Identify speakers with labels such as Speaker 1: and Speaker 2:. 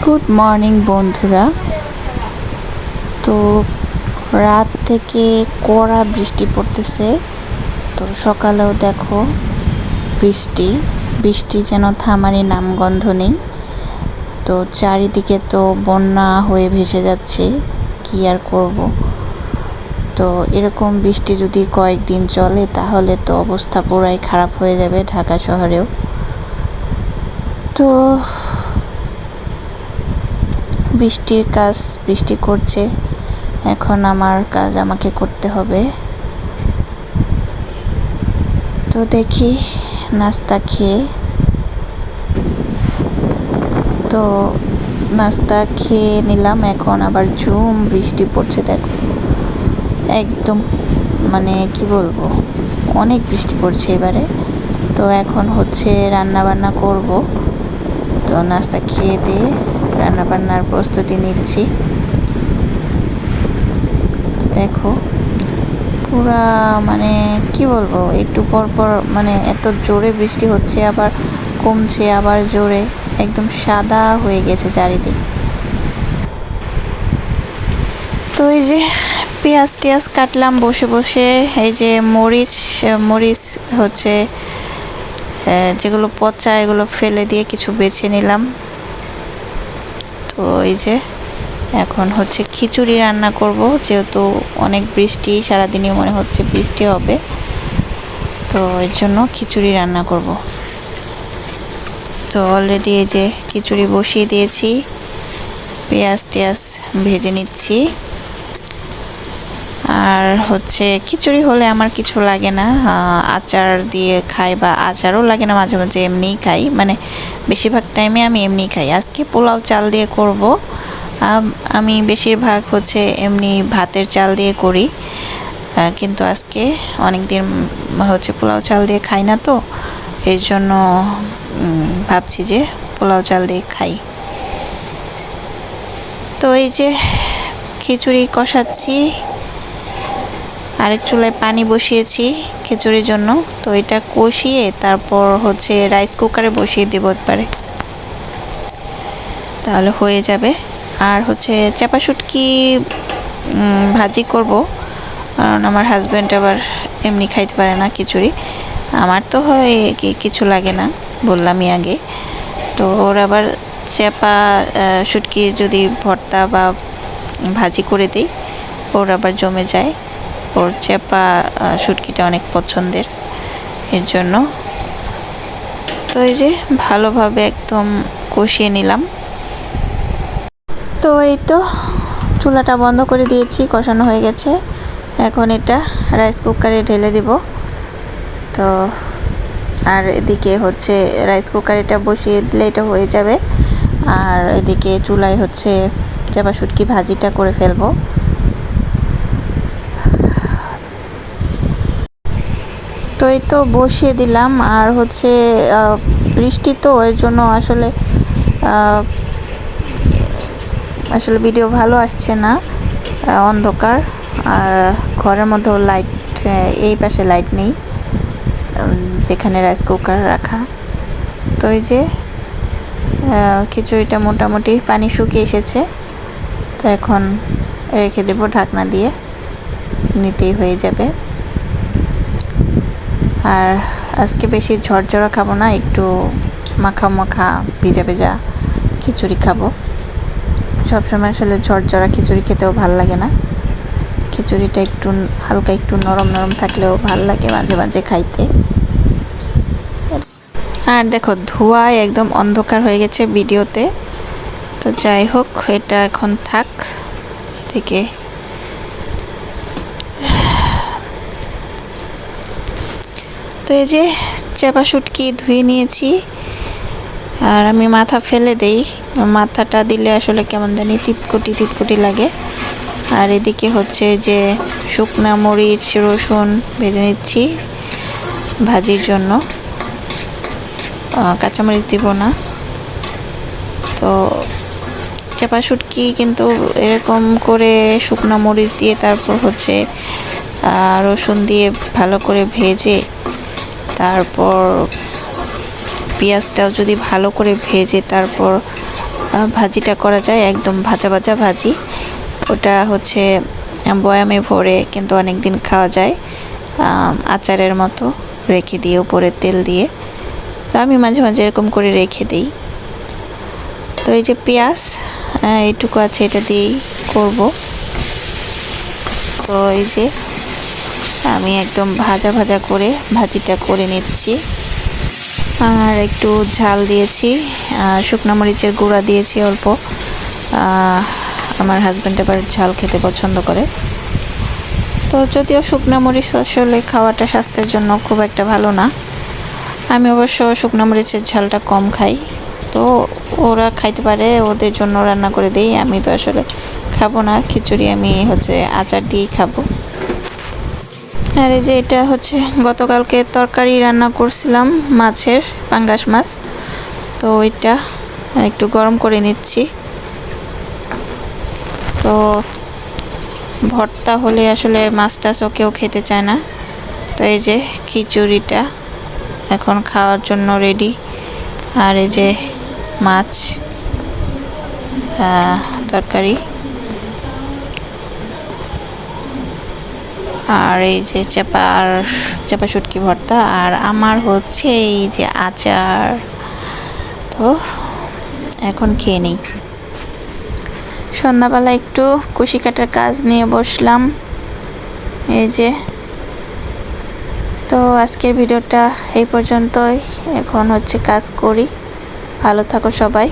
Speaker 1: Good morning বন্ধুরা। তো রাত থেকে কড়া বৃষ্টি পড়তেছে। তো সকালেও দেখো বৃষ্টি যেন থামারই নামগন্ধ নেই। তো চারিদিকে তো বন্যা হয়ে ভেসে যাচ্ছে, কি আর করব। তো এরকম বৃষ্টি যদি কয়েকদিন চলে তাহলে তো অবস্থা পুরাই খারাপ হয়ে যাবে ঢাকা শহরেও। তো বৃষ্টির কাজ বৃষ্টি করছে, এখন আমার কাজ আমাকে করতে হবে। তো দেখি নাস্তা খেয়ে নিলাম। এখন আবার ঝুম বৃষ্টি পড়ছে, দেখো একদম মানে কি বলবো, অনেক বৃষ্টি পড়ছে এবারে। তো এখন হচ্ছে রান্না বান্না করব। তো নাস্তা খেয়ে দিয়ে রান্নাবান্নার প্রস্তুতি নিচ্ছি। দেখো পুরা মানে কি বলবো, একটু পর পর মানে এত জোরে বৃষ্টি হচ্ছে, আবার কমছে, আবার জোরে, একদম সাদা হয়ে গেছে চারিদিক। তো এই যে পেঁয়াজ কাটলাম বসে বসে। এই যে মরিচ হচ্ছে যেগুলো পচা এগুলো ফেলে দিয়ে কিছু বেছে নিলাম। তো এই যে এখন হচ্ছে খিচুড়ি রান্না করব, যেহেতু অনেক বৃষ্টি, সারাদিনই মনে হচ্ছে বৃষ্টি হবে। তো এর জন্য খিচুড়ি রান্না করব। তো অলরেডি এই যে খিচুড়ি বসিয়ে দিয়েছি, পেঁয়াজ ভেজে নিচ্ছি। আর হচ্ছে খিচুড়ি হলে আমার কিছু লাগে না, আচার দিয়ে খাই, বা আচারও লাগে না, মাঝে মাঝে এমনিই খাই, মানে বেশিরভাগ টাইমে আমি এমনিই খাই। আজকে পোলাও চাল দিয়ে করব। আমি বেশিরভাগ হচ্ছে এমনি ভাতের চাল দিয়ে করি, কিন্তু আজকে অনেক দিন হচ্ছে পোলাও চাল দিয়ে খাই না, তো এর জন্য ভাবছি যে পোলাও চাল দিয়ে খাই। তো এই যে খিচুড়ি কষাচ্ছি, আরেক চুলায় পানি বসিয়েছি খিচুড়ির জন্য। তো এটা কষিয়ে তারপর হচ্ছে রাইস কুকারে বসিয়ে দেব একবারে, তাহলে হয়ে যাবে। আর হচ্ছে চাপা শুটকি ভাজি করব, কারণ আমার হাজব্যান্ড আবার এমনি খাইতে পারে না খিচুড়ি। আমার তো হয় কিছু লাগে না, বললামই আগে। তো ওর আবার চাপা শুটকি যদি ভর্তা বা ভাজি করে দিই, ওর আবার জমে যায়। ওর চাপা শুটকিটা অনেক পছন্দের, এর জন্য। তো এই যে ভালোভাবে একদম কষিয়ে নিলাম। তো এই তো চুলাটা বন্ধ করে দিয়েছি, কষানো হয়ে গেছে। এখন এটা রাইস কুকারে ঢেলে দিব। তো আর এদিকে হচ্ছে রাইস কুকার এটা বসিয়ে দিলে এটা হয়ে যাবে। আর এদিকে চুলায় হচ্ছে চাপা শুটকি ভাজিটা করে ফেলবো। তো এই তো বসিয়ে দিলাম। আর হচ্ছে বৃষ্টি, তো এর জন্য আসলে ভিডিও ভালো আসছে না, অন্ধকার। আর ঘরের মধ্যেও লাইট, এই পাশে লাইট নেই যেখানে রাইস কুকার রাখা। তো এই যে খিচুড়িটা মোটামুটি পানি শুকিয়ে এসেছে। তো এখন রেখে দেব ঢাকনা দিয়ে, নিতেই হয়ে যাবে। আর আজকে বেশি ঝরঝরা খাবো না, একটু মাখা ভেজা খিচুড়ি খাবো। সবসময় আসলে ঝরঝরা খিচুড়ি খেতেও ভাল লাগে না। খিচুড়িটা একটু হালকা, একটু নরম থাকলেও ভাল লাগে মাঝে মাঝে খাইতে। আর দেখো ধোঁয়ায় একদম অন্ধকার হয়ে গেছে ভিডিওতে। তো যাই হোক, এটা এখন থাক থেকে। তো এই যে চাপা শুটকি ধুয়ে নিয়েছি, আর আমি মাথা ফেলে দেই, মাথাটা দিলে আসলে কেমন জানি তিতকুটি লাগে। আর এদিকে হচ্ছে যে শুকনা মরিচ রসুন ভেজে নিচ্ছি ভাজির জন্য, কাঁচামরিচ দিব না। তো চাপা শুটকি কিন্তু এরকম করে শুকনো মরিচ দিয়ে তারপর হচ্ছে রসুন দিয়ে ভালো করে ভেজে, তারপর পেঁয়াজটাও যদি ভালো করে ভেজে তারপর ভাজিটা করা যায়, একদম ভাজা ভাজা ভাজি। ওটা হচ্ছে বয়ামে ভরে কিন্তু অনেক দিন খাওয়া যায়, আচারের মতো রেখে দিয়ে উপরে তেল দিয়ে। তো আমি মাঝে মাঝে এরকম করে রেখে দিই। তো এই যে পেঁয়াজ এইটুকু আছে, এটা দিয়েই করব। তো এই যে আমি একদম ভাজা ভাজা করে ভাজিটা করে নিচ্ছি। আর একটু ঝাল দিয়েছি, শুকনো মরিচের গুঁড়া দিয়েছি অল্প। আমার হাজব্যান্ড আবার ঝাল খেতে পছন্দ করে। তো যদিও শুকনো মরিচ আসলে খাওয়াটা স্বাস্থ্যের জন্য খুব একটা ভালো না, আমি অবশ্য শুকনো মরিচের ঝালটা কম খাই। তো ওরা খাইতে পারে, ওদের জন্য রান্না করে দিই। আমি তো আসলে খাবো না খিচুড়ি, আমি হচ্ছে আচার দিয়েই খাবো। আর এই যে এটা হচ্ছে গতকালকে তরকারি রান্না করছিলাম মাছের, পাঙ্গাস মাছ। তো ওইটা একটু গরম করে নিচ্ছি। তো ভর্তা হলে আসলে মাছ টাছও কেউ খেতে চায় না। তো এই যে খিচুড়িটা এখন খাওয়ার জন্য রেডি। আর এই যে মাছ তরকারি, আর এই যে চাপা শুটকি ভর্তা, আর আমার হচ্ছে এই যে আচার। তো এখন খেয়ে নিই। সন্ধ্যাবেলা একটু কুশি কাটার কাজ নিয়ে বসলাম, এই যে। তো আজকের ভিডিওটা এই পর্যন্তই, এখন হচ্ছে কাজ করি। ভালো থাকো সবাই।